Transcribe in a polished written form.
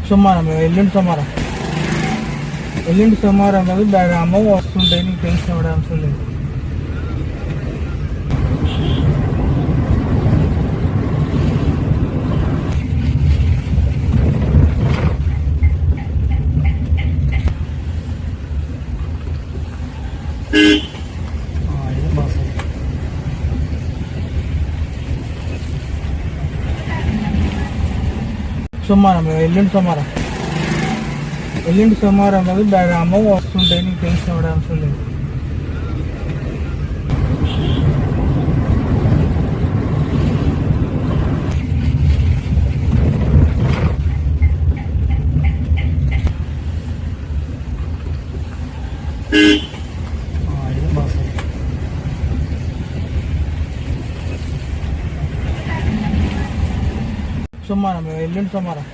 సోమవారం ఎల్లుండి సోమవారం కాదు అమ్మ వస్తుంటాయి, నీకు తెలిసిన కూడా అవసరం లేదు. ఎల్లుండి సోమవారం కాదు అమ్మ వస్తుంటాయి, నీకు తెలిసిన కూడా అవసరం లేదు. ఎల్లుండి సోమవారం